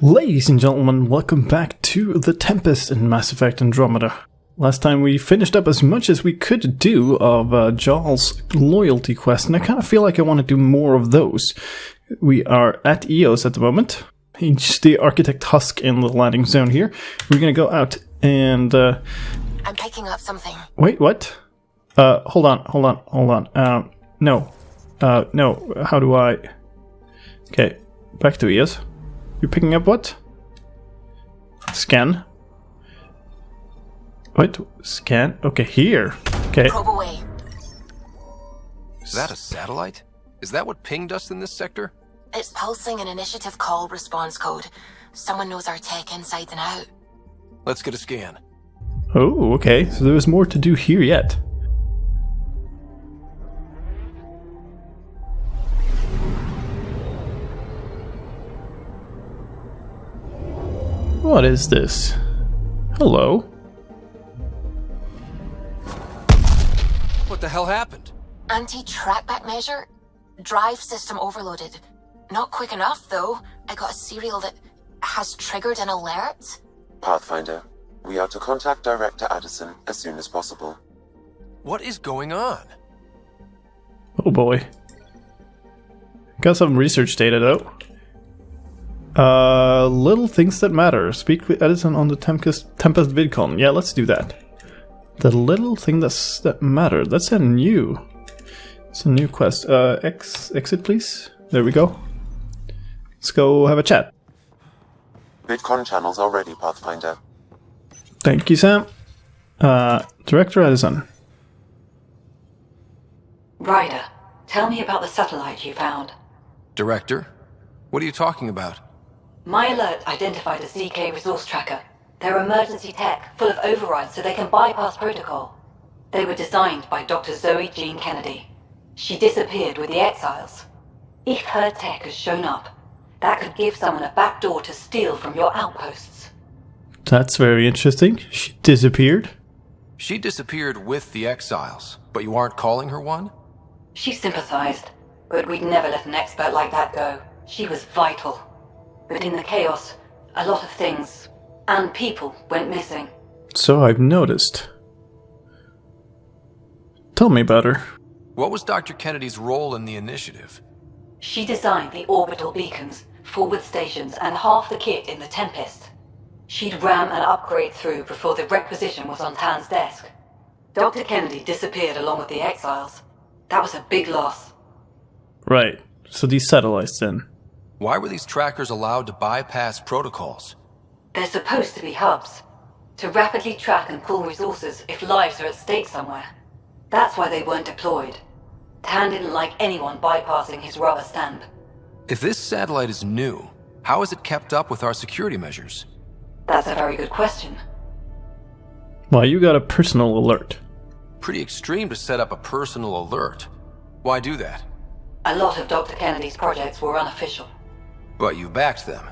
Ladies and gentlemen, welcome back to The Tempest in Mass Effect Andromeda. Last time we finished up as much as we could do of Jarl's loyalty quest, and I kind of feel like I want to do more of those. We are at EOS at the moment. He's the Architect Husk in the landing zone here. We're going to go out and... I'm picking up something. Wait, what? Hold on. No. How do I... Okay, back to EOS. You're picking up what? Scan. Wait, scan? Okay, here. Okay. Probe away. Is that a satellite? Is that what pinged us in this sector? It's pulsing an initiative call response code. Someone knows our tech inside and out. Let's get a scan. Oh, okay. So there's more to do here yet. What is this? Hello? What the hell happened? Anti-trackback measure? Drive system overloaded. Not quick enough, though. I got a serial that has triggered an alert. Pathfinder, we are to contact Director Addison as soon as possible. What is going on? Oh boy. Got some research data though. Little things that matter. Speak with Edison on the Tempest VidCon. Yeah, let's do that. The little thing that matter. It's a new quest. Exit please. There we go. Let's go have a chat. VidCon channels are ready, Pathfinder. Thank you, Sam. Director Addison. Ryder, tell me about the satellite you found. Director? What are you talking about? My alert identified a ZK resource tracker. They're emergency tech, full of overrides so they can bypass protocol. They were designed by Dr. Zoe Jean Kennedy. She disappeared with the Exiles. If her tech has shown up, that could give someone a backdoor to steal from your outposts. That's very interesting. She disappeared? She disappeared with the Exiles, but you aren't calling her one? She sympathized, but we'd never let an expert like that go. She was vital. But in the chaos, a lot of things, and people, went missing. So I've noticed. Tell me about her. What was Dr. Kennedy's role in the initiative? She designed the orbital beacons, forward stations, and half the kit in the Tempest. She'd ram an upgrade through before the requisition was on Tan's desk. Dr. Kennedy disappeared along with the Exiles. That was a big loss. Right. So these satellites then. Why were these trackers allowed to bypass protocols? They're supposed to be hubs, to rapidly track and pull resources if lives are at stake somewhere. That's why they weren't deployed. Tan didn't like anyone bypassing his rubber stamp. If this satellite is new, how is it kept up with our security measures? That's a very good question. Why, you got a personal alert. Pretty extreme to set up a personal alert. Why do that? A lot of Dr. Kennedy's projects were unofficial. But you backed them,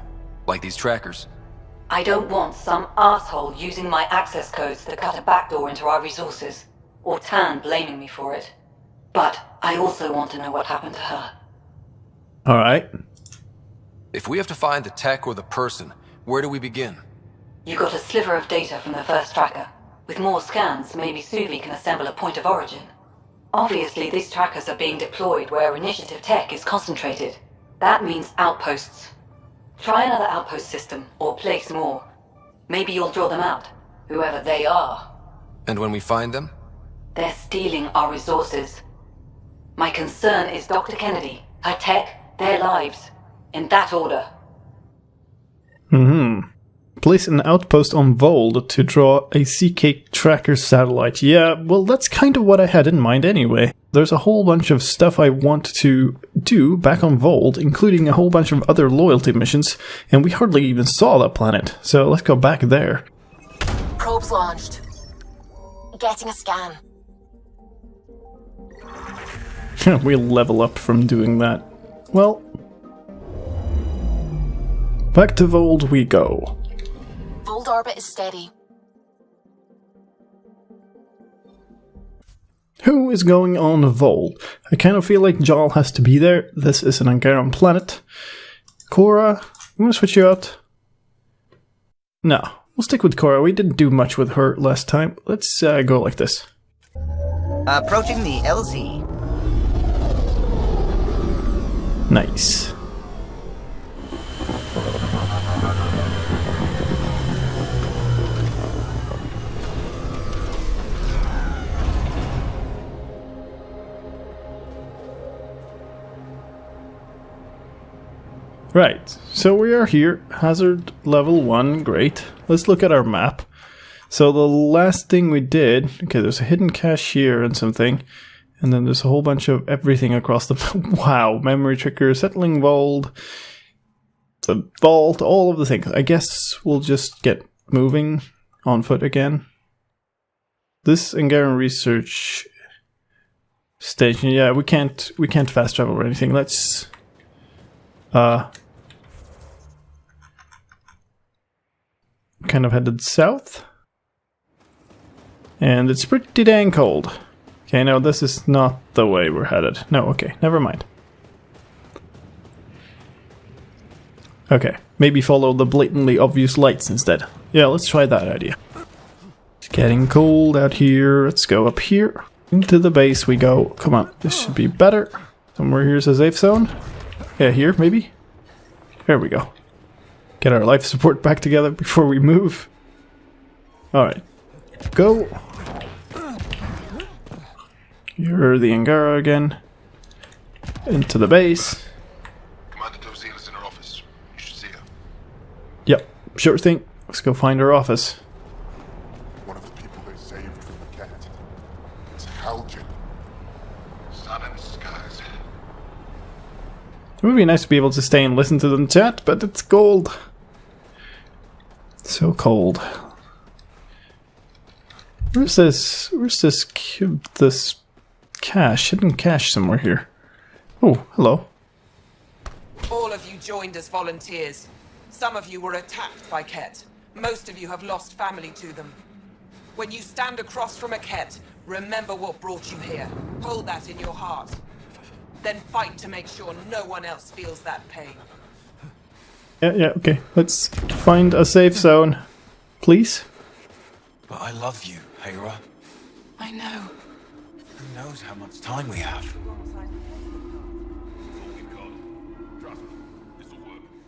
like these trackers. I don't want some asshole using my access codes to cut a backdoor into our resources, or Tan blaming me for it. But I also want to know what happened to her. Alright. If we have to find the tech or the person, where do we begin? You got a sliver of data from the first tracker. With more scans, maybe Suvi can assemble a point of origin. Obviously, these trackers are being deployed where initiative tech is concentrated. That means outposts. Try another outpost system, or place more. Maybe you'll draw them out, whoever they are. And when we find them? They're stealing our resources. My concern is Dr. Kennedy, her tech, their lives. In that order. Place an outpost on Vold to draw a CK tracker satellite. Yeah, well, that's kind of what I had in mind anyway. There's a whole bunch of stuff I want to do back on Vold, including a whole bunch of other loyalty missions, and we hardly even saw that planet, so let's go back there. Probes launched. Getting a scan. We'll level up from doing that. Well, back to Vold we go. Vold orbit is steady. Who is going on Vold? I kind of feel like Jarl has to be there. This is an Angaran planet. Cora, I'm gonna switch you out. No, we'll stick with Cora. We didn't do much with her last time. Let's go like this. Approaching the LZ. Nice. Right, so we are here, hazard level 1, great. Let's look at our map. So the last thing we did, okay, there's a hidden cache here and something, and then there's a whole bunch of everything across the wow, memory trigger, settling vault, the vault, all of the things. I guess we'll just get moving on foot again. This Angaran research station, yeah, we can't fast travel or anything. Let's kind of headed south. And it's pretty dang cold. Okay, no, this is not the way we're headed. No, okay, never mind. Okay, maybe follow the blatantly obvious lights instead. Yeah, let's try that idea. It's getting cold out here. Let's go up here. Into the base we go. Come on, this should be better. Somewhere here's a safe zone. Yeah, here, maybe? There we go. Get our life support back together before we move. Alright. Go. You're the Angara again. Into the base. Commander Tozil is in her office. You should see her. Yep, sure thing. Let's go find her office. One of the people they saved from the cat. It's Haljan. Sun and skies. It would be nice to be able to stay and listen to them chat, but it's cold. So cold. Where's this cache? Hidden cache somewhere here. Oh, hello. All of you joined as volunteers. Some of you were attacked by Ket. Most of you have lost family to them. When you stand across from a Ket, remember what brought you here. Hold that in your heart. Then fight to make sure no one else feels that pain. Yeah, okay. Let's find a safe zone. Please? But I love you, Hera. I know. Who knows how much time we have?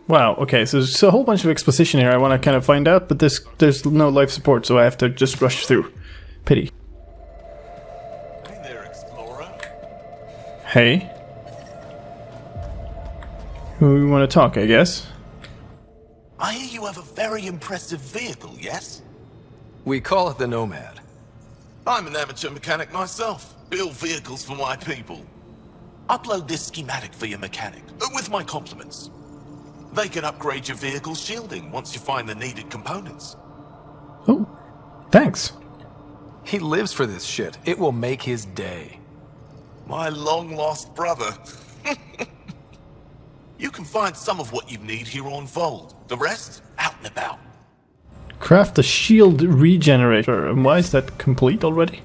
Wow, okay, so there's a whole bunch of exposition here I want to kind of find out, but there's no life support, so I have to just rush through. Pity. Hey there, Explorer. Hey. We want to talk, I guess. I hear you have a very impressive vehicle, yes? We call it the Nomad. I'm an amateur mechanic myself. Build vehicles for my people. Upload this schematic for your mechanic, with my compliments. They can upgrade your vehicle's shielding once you find the needed components. Oh, thanks. He lives for this shit. It will make his day. My long-lost brother. You can find some of what you need here on Vold. The rest, out and about. Craft a shield regenerator. And why is that complete already?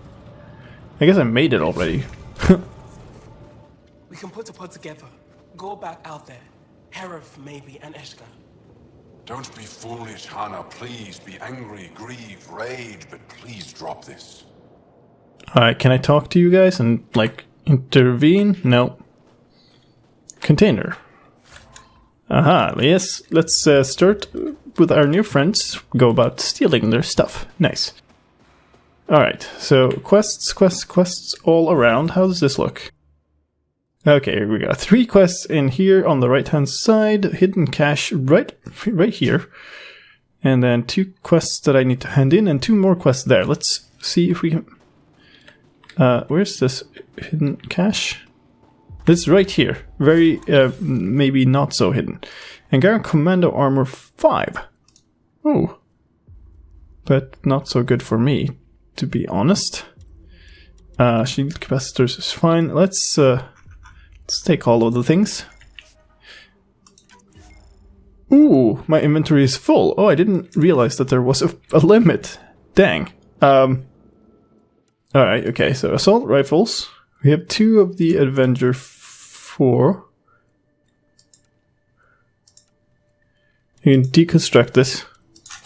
I guess I made it already. We can put a pod together. Go back out there. Herif, maybe, and Eshka. Don't be foolish, Hana. Please be angry, grieve, rage, but please drop this. Alright, can I talk to you guys and, like, intervene? No. Container. Aha, yes, let's start with our new friends. Go about stealing their stuff. Nice. Alright, so quests all around. How does this look? Okay, here we go. 3 quests in here on the right hand side. Hidden cache right here. And then 2 quests that I need to hand in and 2 more quests there. Let's see if we can... where's this hidden cache? It's right here. Very, maybe not so hidden. Angaran Commando Armor 5. Oh. But not so good for me, to be honest. Shield capacitors is fine. Let's take all of the things. Ooh, my inventory is full. Oh, I didn't realize that there was a limit. Dang. Alright, okay, so assault rifles. We have 2 of the Avenger 4. You can deconstruct this.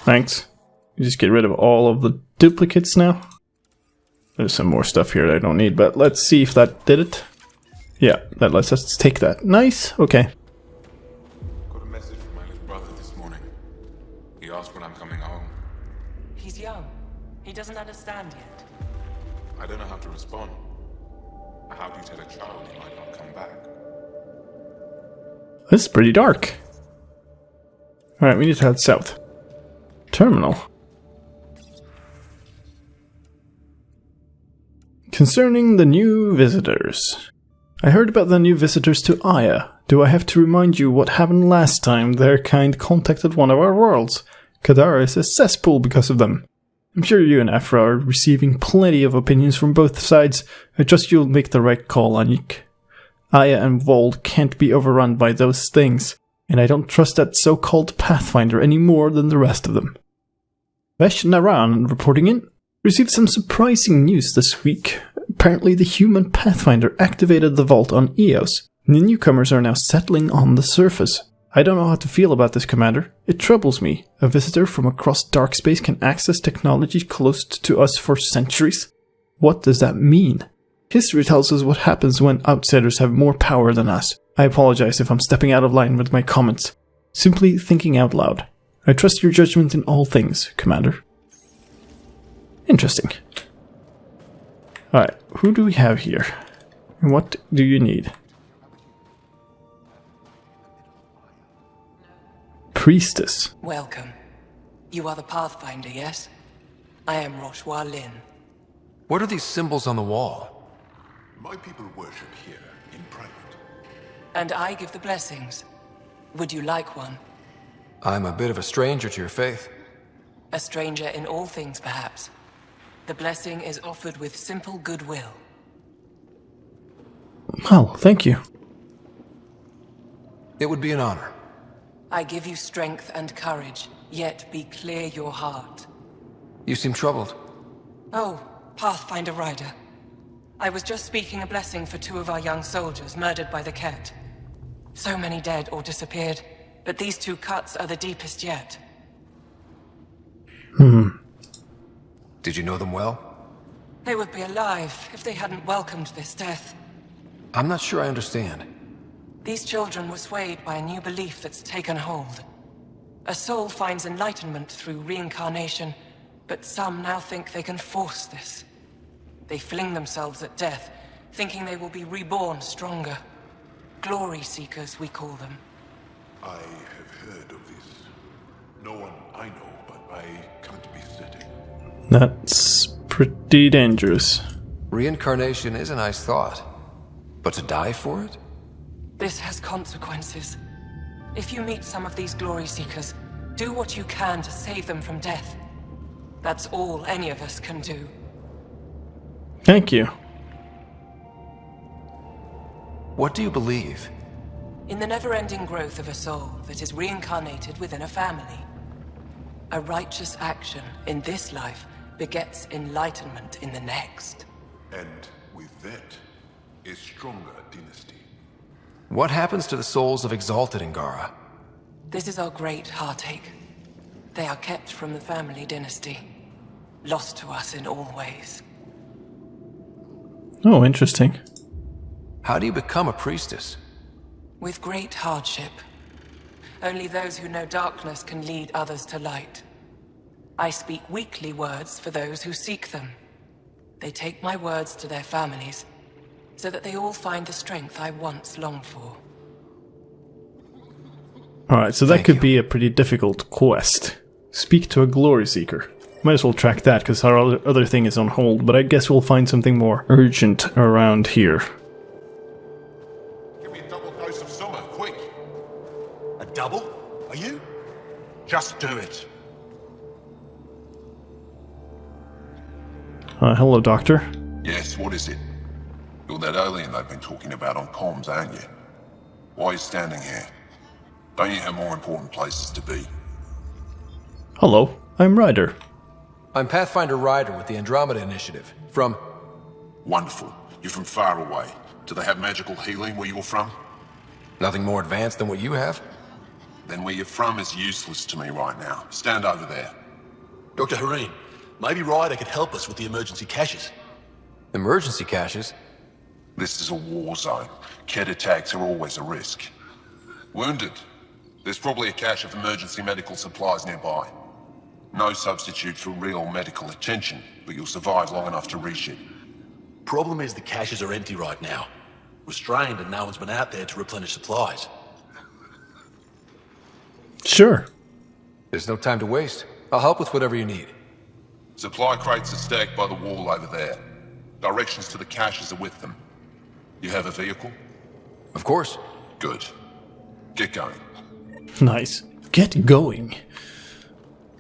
Thanks. You just get rid of all of the duplicates now. There's some more stuff here that I don't need, but let's see if that did it. Yeah, that lets us take that. Nice, okay. Got a message from my little brother this morning. He asked when I'm coming home. He's young. He doesn't understand yet. I don't know how to respond. How do you tell a child he might not come back? This is pretty dark. Alright, we need to head south. Terminal. Concerning the new visitors. I heard about the new visitors to Aya. Do I have to remind you what happened last time their kind contacted one of our worlds? Kadara is a cesspool because of them. I'm sure you and Afra are receiving plenty of opinions from both sides. I trust you'll make the right call, Anyik. Aya and Vold can't be overrun by those things, and I don't trust that so-called Pathfinder any more than the rest of them. Vesh Naran, reporting in, received some surprising news this week. Apparently the human Pathfinder activated the vault on Eos, and the newcomers are now settling on the surface. I don't know how to feel about this, Commander. It troubles me. A visitor from across dark space can access technology closed to us for centuries. What does that mean? History tells us what happens when outsiders have more power than us. I apologize if I'm stepping out of line with my comments. Simply thinking out loud. I trust your judgment in all things, Commander. Interesting. Alright, who do we have here? And what do you need? Priestess. Welcome. You are the Pathfinder, yes? I am Roshua Lin. What are these symbols on the wall? My people worship here in private. And I give the blessings. Would you like one? I'm a bit of a stranger to your faith. A stranger in all things, perhaps. The blessing is offered with simple goodwill. Well, thank you. It would be an honor. I give you strength and courage, yet be clear your heart. You seem troubled. Oh, Pathfinder Rider. I was just speaking a blessing for 2 of our young soldiers murdered by the Ket. So many dead or disappeared, but these 2 cuts are the deepest yet. Did you know them well? They would be alive if they hadn't welcomed this death. I'm not sure I understand. These children were swayed by a new belief that's taken hold. A soul finds enlightenment through reincarnation, but some now think they can force this. They fling themselves at death, thinking they will be reborn stronger. Glory seekers, we call them. I have heard of this. No one I know, but I can't be certain. That's pretty dangerous. Reincarnation is a nice thought. But to die for it? This has consequences. If you meet some of these glory seekers, do what you can to save them from death. That's all any of us can do. Thank you. What do you believe? In the never-ending growth of a soul that is reincarnated within a family. A righteous action in this life begets enlightenment in the next. And with that, a stronger dynasty. What happens to the souls of exalted Angara? This is our great heartache. They are kept from the family dynasty. Lost to us in all ways. Oh, interesting. How do you become a priestess? With great hardship. Only those who know darkness can lead others to light. I speak weekly words for those who seek them. They take my words to their families, so that they all find the strength I once longed for. Alright, so that could be a pretty difficult quest. Speak to a glory seeker. Might as well track that, because our other thing is on hold, but I guess we'll find something more urgent around here. Give me a double dose of summer, quick! A double? Are you? Just do it. Hello, Doctor. Yes, what is it? You're that alien they've been talking about on comms, aren't you? Why are you standing here? Don't you have more important places to be? Hello, I'm Ryder. I'm Pathfinder Ryder with the Andromeda Initiative. From... Wonderful. You're from far away. Do they have magical healing where you're from? Nothing more advanced than what you have? Then where you're from is useless to me right now. Stand over there. Dr. Hareen, maybe Ryder could help us with the emergency caches. Emergency caches? This is a war zone. Kett attacks are always a risk. Wounded. There's probably a cache of emergency medical supplies nearby. No substitute for real medical attention, but you'll survive long enough to reship. Problem is the caches are empty right now. We're strained and no one's been out there to replenish supplies. Sure. There's no time to waste. I'll help with whatever you need. Supply crates are stacked by the wall over there. Directions to the caches are with them. You have a vehicle? Of course. Good. Get going. Nice. Get going.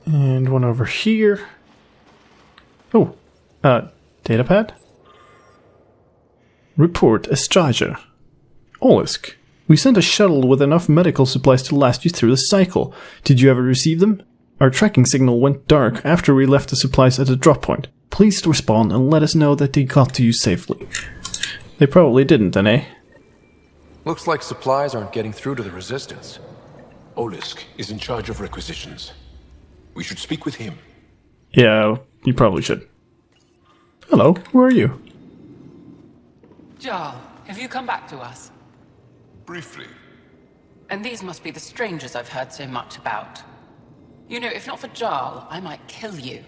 And one over here. Oh, datapad? Report Estraja. Olisk. We sent a shuttle with enough medical supplies to last you through the cycle. Did you ever receive them? Our tracking signal went dark after we left the supplies at the drop point. Please respond and let us know that they got to you safely. They probably didn't then, eh? Looks like supplies aren't getting through to the Resistance. Olisk is in charge of requisitions. We should speak with him. Yeah, you probably should. Hello, who are you? Jarl, have you come back to us? Briefly. And these must be the strangers I've heard so much about. You know, if not for Jarl, I might kill you.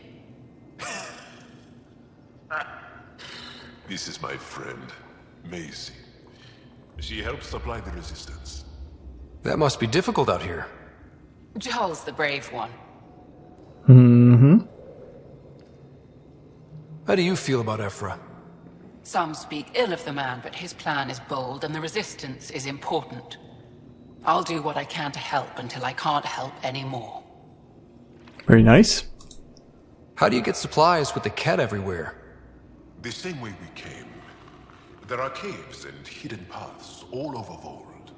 This is my friend, Maisie. She helps supply the Resistance. That must be difficult out here. Jarl's the brave one. Mm-hmm. How do you feel about Ephra? Some speak ill of the man, but his plan is bold and the Resistance is important. I'll do what I can to help until I can't help anymore. Very nice. How do you get supplies with the Kett everywhere? The same way we came. There are caves and hidden paths all over Vold.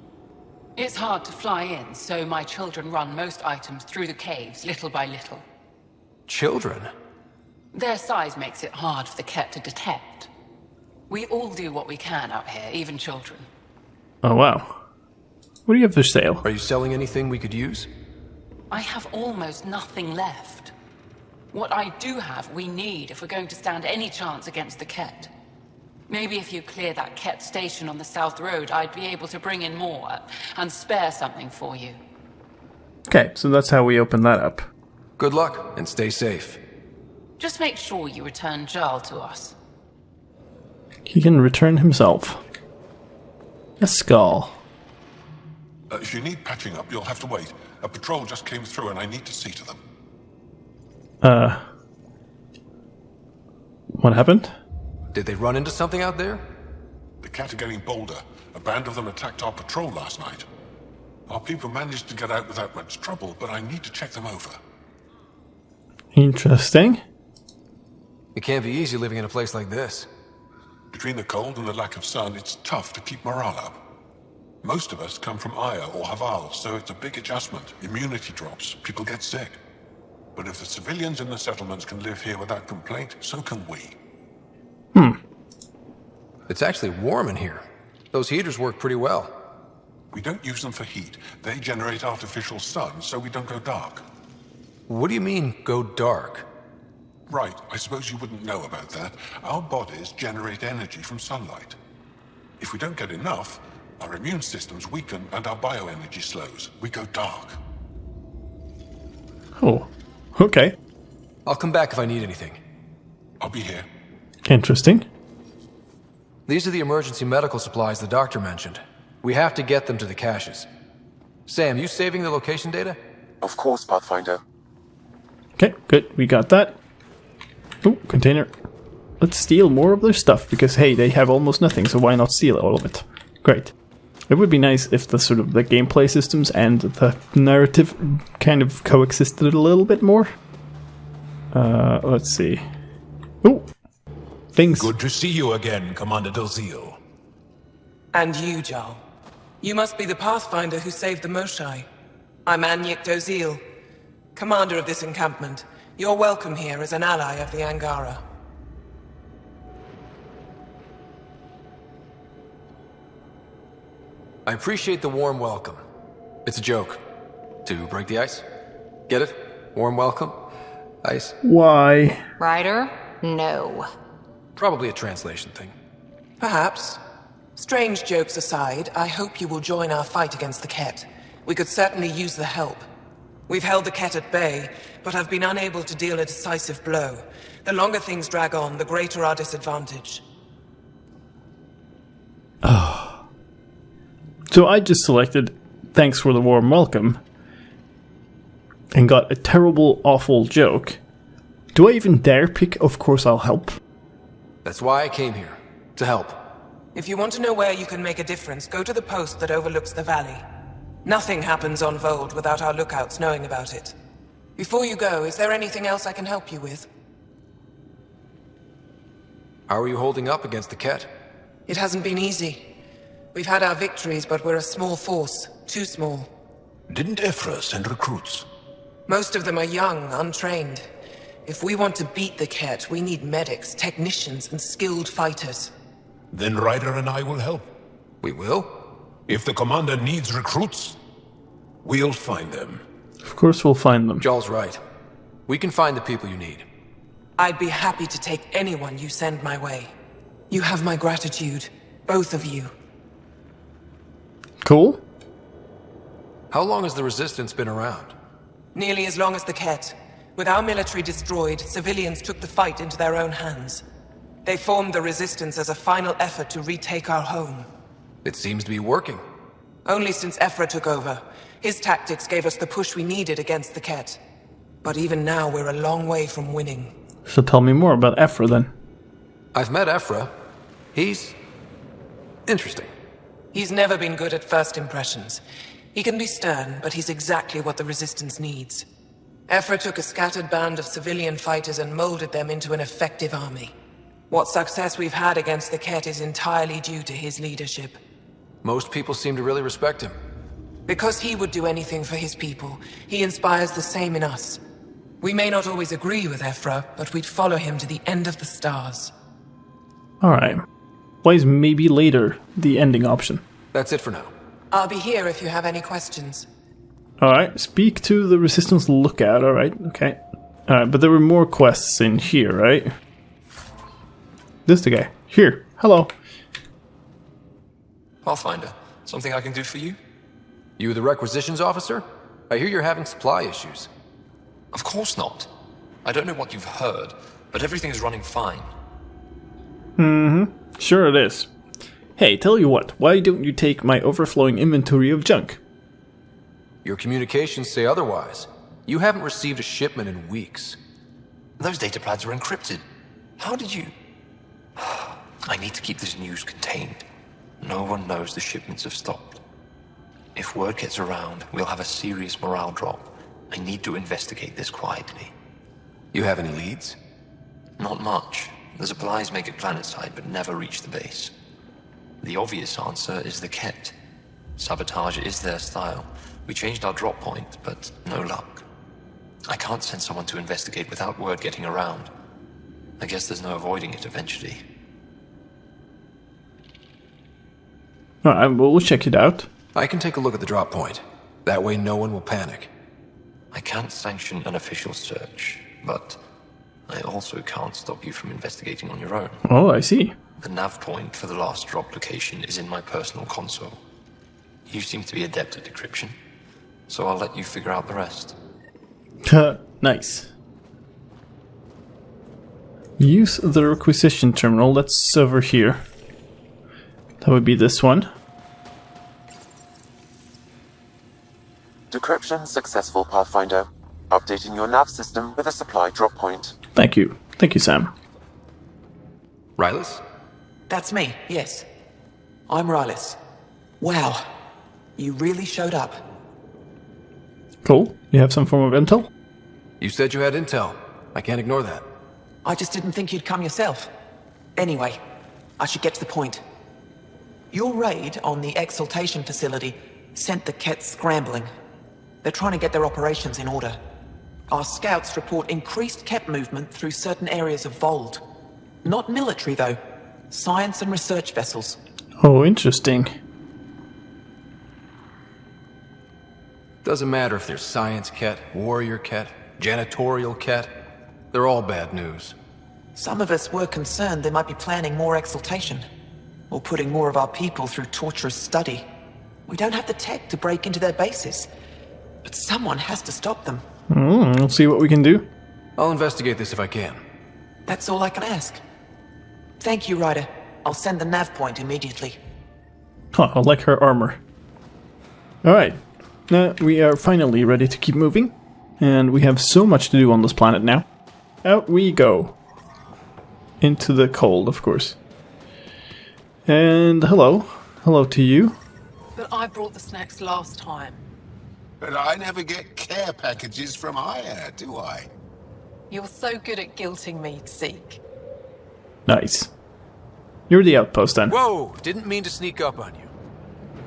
It's hard to fly in, so my children run most items through the caves, little by little. Children? Their size makes it hard for the Kett to detect. We all do what we can out here, even children. Oh, wow. What do you have for sale? Are you selling anything we could use? I have almost nothing left. What I do have, we need if we're going to stand any chance against the Kett. Maybe if you clear that Kett station on the South Road, I'd be able to bring in more and spare something for you. Okay, so that's how we open that up. Good luck, and stay safe. Just make sure you return Jarl to us. He can return himself. A skull. If you need patching up, you'll have to wait. A patrol just came through and I need to see to them. What happened? Did they run into something out there? The Kett are getting bolder. A band of them attacked our patrol last night. Our people managed to get out without much trouble, but I need to check them over. Interesting. It can't be easy living in a place like this. Between the cold and the lack of sun, it's tough to keep morale up. Most of us come from Aya or Haval, so it's a big adjustment. Immunity drops, people get sick. But if the civilians in the settlements can live here without complaint, so can we. It's actually warm in here. Those heaters work pretty well. We don't use them for heat. They generate artificial sun, so we don't go dark. What do you mean, go dark? Right, I suppose you wouldn't know about that. Our bodies generate energy from sunlight. If we don't get enough, our immune systems weaken and our bioenergy slows. We go dark. Oh, okay. I'll come back if I need anything. I'll be here. Interesting. These are the emergency medical supplies the doctor mentioned. We have to get them to the caches. Sam, you saving the location data? Of course, Pathfinder. Okay, good. We got that. Oh, container. Let's steal more of their stuff, because hey, they have almost nothing, so why not steal all of it? Great. It would be nice if the sort of the gameplay systems and the narrative kind of coexisted a little bit more. Let's see. Oh! Things. Good to see you again, Commander Dozil. And you, Jarl. You must be the Pathfinder who saved the Moshai. I'm Anyek Dozil, commander of this encampment. You're welcome here as an ally of the Angara. I appreciate the warm welcome. It's a joke. To break the ice. Get it? Warm welcome. Ice. Why? Ryder? No. Probably a translation thing. Perhaps. Strange jokes aside, I hope you will join our fight against the Ket. We could certainly use the help. We've held the Ket at bay, but have been unable to deal a decisive blow. The longer things drag on, the greater our disadvantage. So I just selected thanks for the warm welcome and got a terrible, awful joke. Do I even dare pick of course I'll help? That's why I came here. To help. If you want to know where you can make a difference, go to the post that overlooks the valley. Nothing happens on Vold without our lookouts knowing about it. Before you go, is there anything else I can help you with? How are you holding up against the Ket? It hasn't been easy. We've had our victories, but we're a small force. Too small. Didn't Ephra send recruits? Most of them are young, untrained. If we want to beat the Ket, we need medics, technicians, and skilled fighters. Then Ryder and I will help. We will? If the commander needs recruits, we'll find them. Of course we'll find them. Joel's right. We can find the people you need. I'd be happy to take anyone you send my way. You have my gratitude, both of you. Cool. How long has the Resistance been around? Nearly as long as the Ket. With our military destroyed, civilians took the fight into their own hands. They formed the Resistance as a final effort to retake our home. It seems to be working. Only since Ephra took over. His tactics gave us the push we needed against the Ket. But even now, we're a long way from winning. So tell me more about Ephra then. I've met Ephra. He's interesting. He's never been good at first impressions. He can be stern, but he's exactly what the Resistance needs. Ephra took a scattered band of civilian fighters and molded them into an effective army. What success we've had against the Ket is entirely due to his leadership. Most people seem to really respect him. Because he would do anything for his people, he inspires the same in us. We may not always agree with Ephra, but we'd follow him to the end of the stars. Alright. Why is maybe later the ending option? That's it for now. I'll be here if you have any questions. Alright, speak to the Resistance lookout, alright, okay. Alright, but there were more quests in here, right? This the guy. Here, hello. Pathfinder, something I can do for you? You the requisitions officer? I hear you're having supply issues. Of course not. I don't know what you've heard, but everything is running fine. Mm-hmm. Sure it is. Hey, tell you what, why don't you take my overflowing inventory of junk? Your communications say otherwise. You haven't received a shipment in weeks. Those data pads are encrypted. How did you... I need to keep this news contained. No one knows the shipments have stopped. If word gets around, we'll have a serious morale drop. I need to investigate this quietly. You have any leads? Not much. The supplies make it planetside, but never reach the base. The obvious answer is the Ket. Sabotage is their style. We changed our drop point, but no luck. I can't send someone to investigate without word getting around. I guess there's no avoiding it eventually. Alright, well, we'll check it out. I can take a look at the drop point. That way no one will panic. I can't sanction an official search, but I also can't stop you from investigating on your own. Oh, I see. The nav point for the last drop location is in my personal console. You seem to be adept at decryption, so I'll let you figure out the rest. Nice. Use the requisition terminal. That's over here. That would be this one. Decryption successful, Pathfinder. Updating your nav system with a supply drop point. Thank you. Thank you, Sam. Rylas? That's me, yes. I'm Rylas. Wow. You really showed up. Cool. You have some form of intel? You said you had intel. I can't ignore that. I just didn't think you'd come yourself. Anyway, I should get to the point. Your raid on the Exaltation facility sent the Ket scrambling. They're trying to get their operations in order. Our scouts report increased Ket movement through certain areas of Vold. Not military, though. Science and research vessels. Oh, interesting. Doesn't matter if they're science ket, warrior ket, janitorial ket. They're all bad news. Some of us were concerned they might be planning more exaltation, or putting more of our people through torturous study. We don't have the tech to break into their bases, but someone has to stop them. We'll see what we can do. I'll investigate this if I can. That's all I can ask. Thank you, Ryder. I'll send the nav point immediately. Huh, I like her armor. Alright, we are finally ready to keep moving, and we have so much to do on this planet now. Out we go. Into the cold, of course. And hello. Hello to you. But I brought the snacks last time. But I never get care packages from Aya, do I? You're so good at guilting me, Zeke. Nice. You're the outpost then. Whoa! Didn't mean to sneak up on you.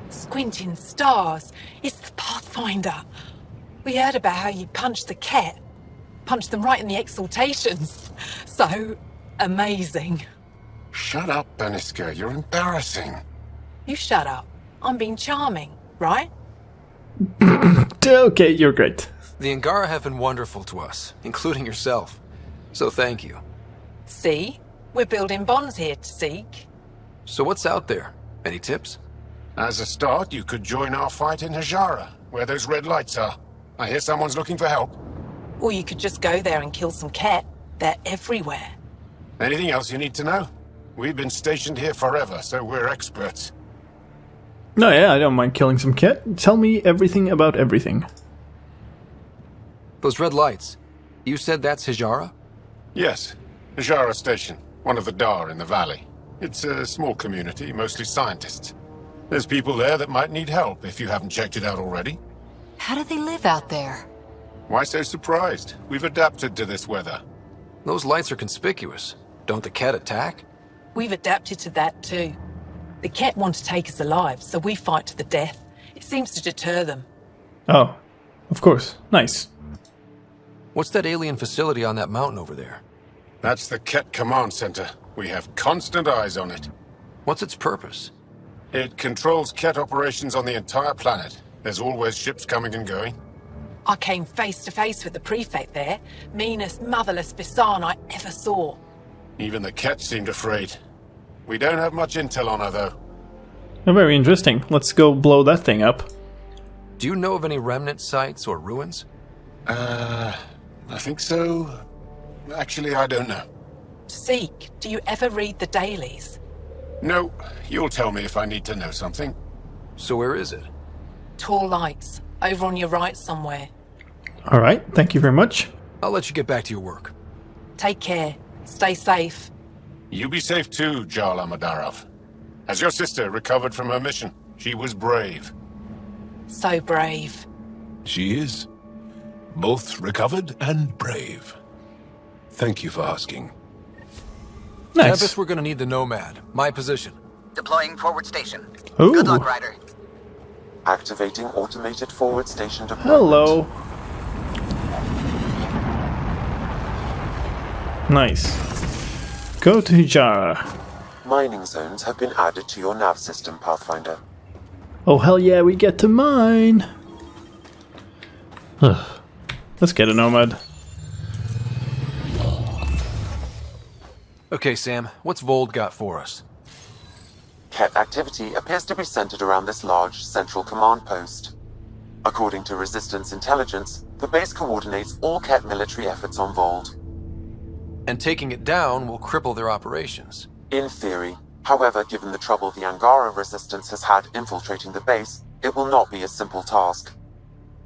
Squinting stars. It's the Pathfinder. We heard about how you punched the cat. Punched them right in the exaltations. So amazing. Shut up, Beniska. You're embarrassing. You shut up. I'm being charming, right? Okay, you're great. The Angara have been wonderful to us, including yourself. So thank you. See? We're building bonds here, Zeke. So what's out there? Any tips? As a start, you could join our fight in Hajara, where those red lights are. I hear someone's looking for help. Or you could just go there and kill some cat. They're everywhere. Anything else you need to know? We've been stationed here forever, so we're experts. No, yeah, I don't mind killing some cat. Tell me everything about everything. Those red lights. You said that's Hijara? Yes, Hajara Station, one of the Dar in the valley. It's a small community, mostly scientists. There's people there that might need help if you haven't checked it out already. How do they live out there? Why so surprised? We've adapted to this weather. Those lights are conspicuous. Don't the cat attack? We've adapted to that too. The cat want to take us alive, so we fight to the death. It seems to deter them. Oh, of course. Nice. What's that alien facility on that mountain over there? That's the Ket Command Center. We have constant eyes on it. What's its purpose? It controls Ket operations on the entire planet. There's always ships coming and going. I came face to face with the prefect there. Meanest, motherless Bisan I ever saw. Even the Ket seemed afraid. We don't have much intel on her, though. Oh, very interesting. Let's go blow that thing up. Do you know of any remnant sites or ruins? I think so. Actually, I don't know. Zeke, do you ever read the dailies? No, you'll tell me if I need to know something. So where is it? Tall lights, over on your right somewhere. Alright, thank you very much. I'll let you get back to your work. Take care. Stay safe. You be safe too, Jarl Amadarov. Has your sister recovered from her mission? She was brave. So brave. She is. Both recovered and brave. Thank you for asking. Nice. Tempest, we're gonna need the Nomad. My position. Deploying forward station. Ooh. Good luck, Ryder. Activating automated forward station deployment. Hello. Nice. Go to Hijara. Mining zones have been added to your nav system, Pathfinder. Oh hell yeah, we get to mine. Let's get a Nomad. Okay, Sam, what's Vold got for us? Ket activity appears to be centered around this large central command post. According to Resistance intelligence, the base coordinates all Ket military efforts on Vold. And taking it down will cripple their operations. In theory. However, given the trouble the Angara Resistance has had infiltrating the base, it will not be a simple task.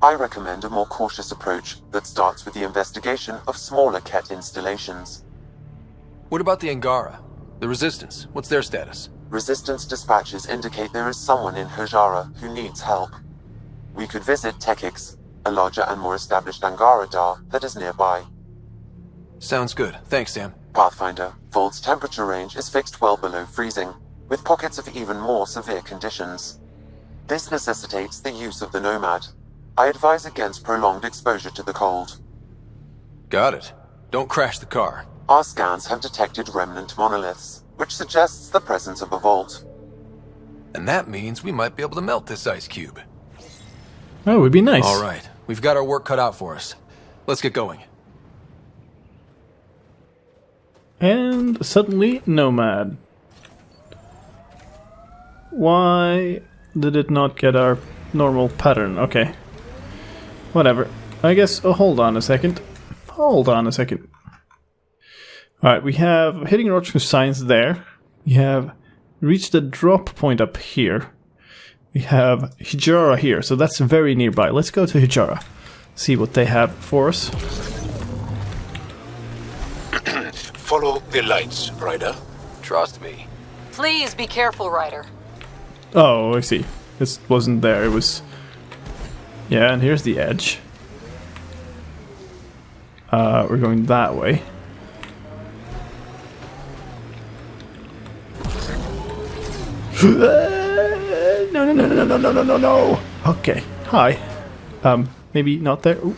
I recommend a more cautious approach that starts with the investigation of smaller Ket installations. What about the Angara? The Resistance, what's their status? Resistance dispatches indicate there is someone in Hajara who needs help. We could visit Tekix, a larger and more established Angara Dar that is nearby. Sounds good. Thanks, Sam. Pathfinder, Vold's temperature range is fixed well below freezing, with pockets of even more severe conditions. This necessitates the use of the Nomad. I advise against prolonged exposure to the cold. Got it. Don't crash the car. Our scans have detected remnant monoliths, which suggests the presence of a vault. And that means we might be able to melt this ice cube. Oh, it would be nice. Alright, we've got our work cut out for us. Let's get going. And suddenly, Nomad. Why did it not get our normal pattern? Okay. Whatever. I guess, hold on a second. Hold on a second. Alright, we have hitting Rochester signs there. We have reached the drop point up here. We have Hijara here, so that's very nearby. Let's go to Hijara. See what they have for us. Follow the lights, Ryder. Trust me. Please be careful, Ryder. Oh, I see. This wasn't there, it was... Yeah, and here's the edge. We're going that way. No. Okay, hi. Maybe not there. Ooh.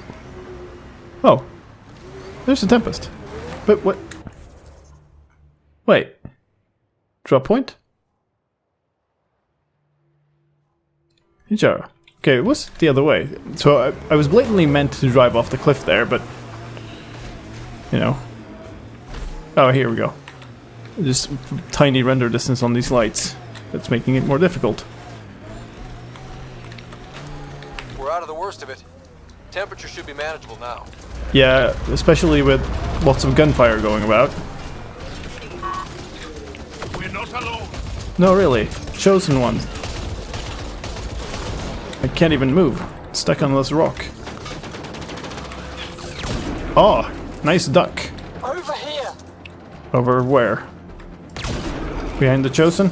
Oh. There's a Tempest. But what? Wait. Drop point? Hijara. Okay, it was the other way. So I was blatantly meant to drive off the cliff there, but... You know. Oh, here we go. Just tiny render distance on these lights. That's making it more difficult. We're out of the worst of it. Temperature should be manageable now. Yeah, especially with lots of gunfire going about. We're not alone. No, really. Chosen one. I can't even move. Stuck on this rock. Oh, nice duck. Over here. Over where? Behind the Chosen?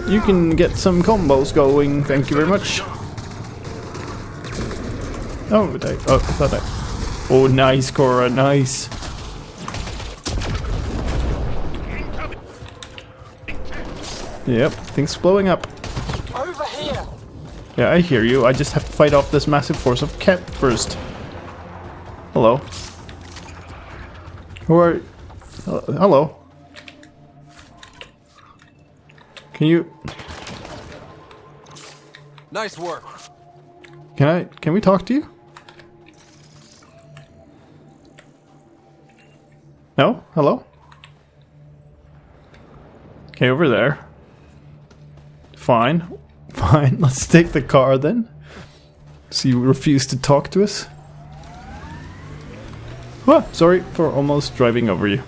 You can get some combos going, thank you very much. Oh, I thought I... Oh, nice, Cora, nice. Yep, things blowing up. Over here. Yeah, I hear you. I just have to fight off this massive force of cat first. Hello. Who are... hello. Can you... Nice work. Can we talk to you? No? Hello? Okay, over there. Fine. Fine, let's take the car then. So you refuse to talk to us? Ah, sorry for almost driving over you.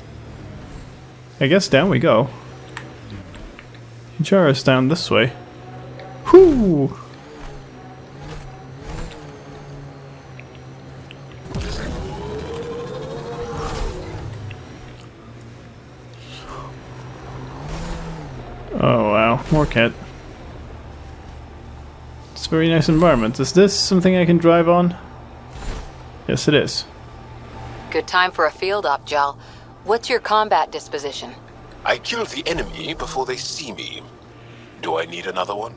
I guess down we go. Hijara's down this way. Whoo! Oh wow, more cat. It's a very nice environment. Is this something I can drive on? Yes, it is. Good time for a field op, Jal. What's your combat disposition? I kill the enemy before they see me. Do I need another one?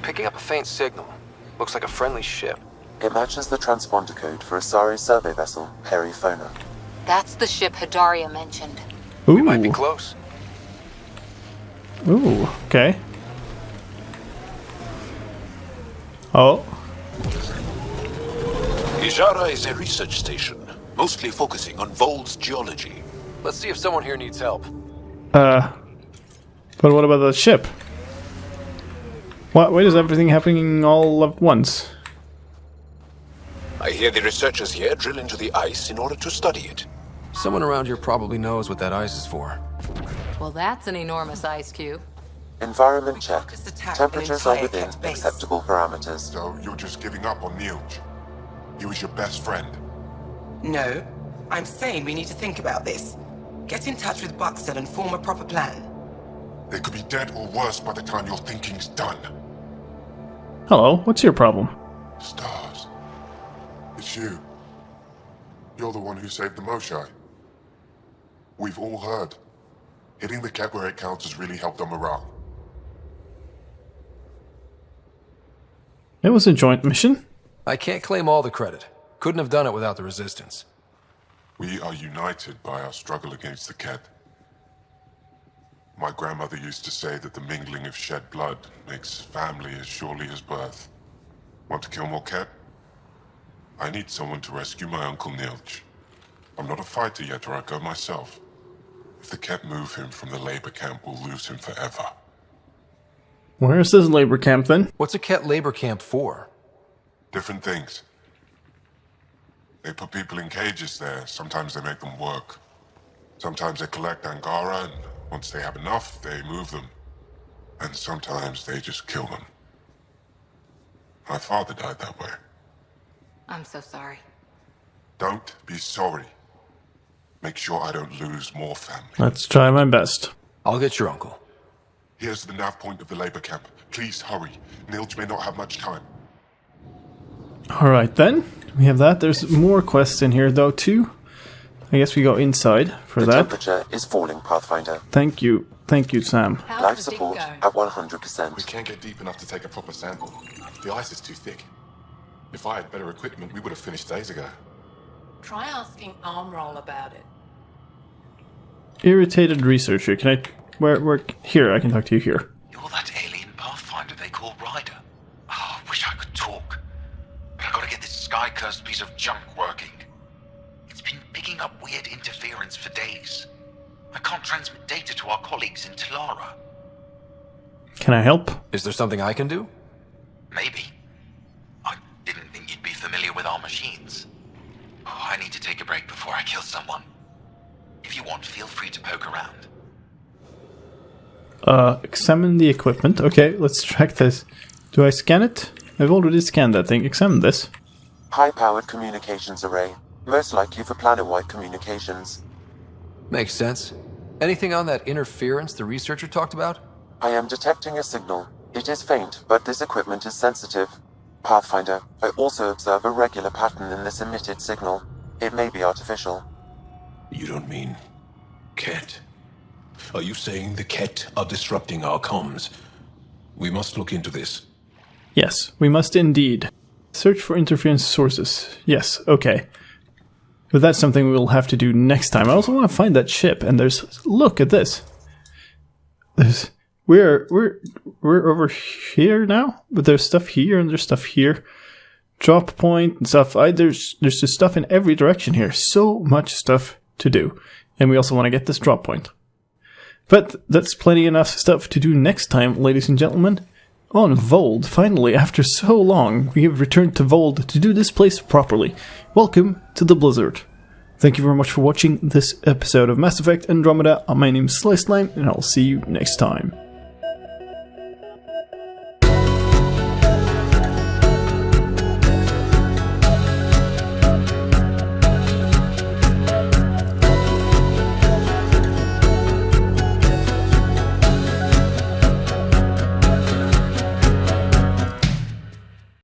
Picking up a faint signal. Looks like a friendly ship. It matches the transponder code for Asari survey vessel, Perifona. That's the ship Hidaria mentioned. Ooh. We might be close. Ooh, okay. Oh. Ijara is a research station, mostly focusing on Vol's geology. Let's see if someone here needs help. But what about the ship? Why is everything happening all at once? I hear the researchers here drill into the ice in order to study it. Someone around here probably knows what that ice is for. Well, that's an enormous ice cube. Environment check. Focused attack Temperatures on are entire within Ket base. acceptable parameters. So you're just giving up on Neilj. He was your best friend. No, I'm saying we need to think about this. Get in touch with Buxton and form a proper plan. They could be dead or worse by the time your thinking's done. Hello, what's your problem? Stars. It's you. You're the one who saved the Moshai. We've all heard. Hitting the Ket where it counts has really helped our morale. It was a joint mission. I can't claim all the credit. Couldn't have done it without the resistance. We are united by our struggle against the Ket. My grandmother used to say that the mingling of shed blood makes family as surely as birth. Want to kill more Ket? I need someone to rescue my Uncle Nilch. I'm not a fighter yet, or I'd go myself. If the Ket move him from the labor camp, we'll lose him forever. Where's this labor camp then? What's a Ket labor camp for? Different things. They put people in cages there. Sometimes they make them work. Sometimes they collect Angara, and once they have enough, they move them. And sometimes they just kill them. My father died that way. I'm so sorry. Don't be sorry. Make sure I don't lose more family. Let's try my best. I'll get your uncle. Here's the nav point of the labor camp. Please hurry. Nilj may not have much time. Alright then, we have that. There's more quests in here though too. I guess we go inside for the that. Temperature is falling, Pathfinder. Thank you, Sam. Life support at 100%. We can't get deep enough to take a proper sample. The ice is too thick. If I had better equipment, we would have finished days ago. Try asking Armroll about it. Irritated researcher, can I... Where... Here, I can talk to you here. You're that alien Pathfinder they call Ryder. Oh, I wish I could talk. But I gotta get this sky-cursed piece of junk working. It's been picking up weird interference for days. I can't transmit data to our colleagues in Talara. Can I help? Is there something I can do? Maybe. I didn't think you'd be familiar with our machines. Oh, I need to take a break before I kill someone. If you want, feel free to poke around. Examine the equipment. Okay, let's track this. Do I scan it? I've already scanned that thing. Examine this. High-powered communications array. Most likely for planet-wide communications. Makes sense. Anything on that interference the researcher talked about? I am detecting a signal. It is faint, but this equipment is sensitive. Pathfinder, I also observe a regular pattern in this emitted signal. It may be artificial. You don't mean... Ket? Are you saying the Ket are disrupting our comms? We must look into this. Yes, we must indeed. Search for interference sources. Yes, okay. But that's something we'll have to do next time. I also want to find that ship, and there's... Look at this! There's... We're over here now, but there's stuff here and there's stuff here. Drop point and stuff. There's just stuff in every direction here. So much stuff to do. And we also want to get this drop point. But that's plenty enough stuff to do next time, ladies and gentlemen. On Vold, finally, after so long, we have returned to Vold to do this place properly. Welcome to the Blizzard. Thank you very much for watching this episode of Mass Effect Andromeda. My name is slicedlime, and I'll see you next time.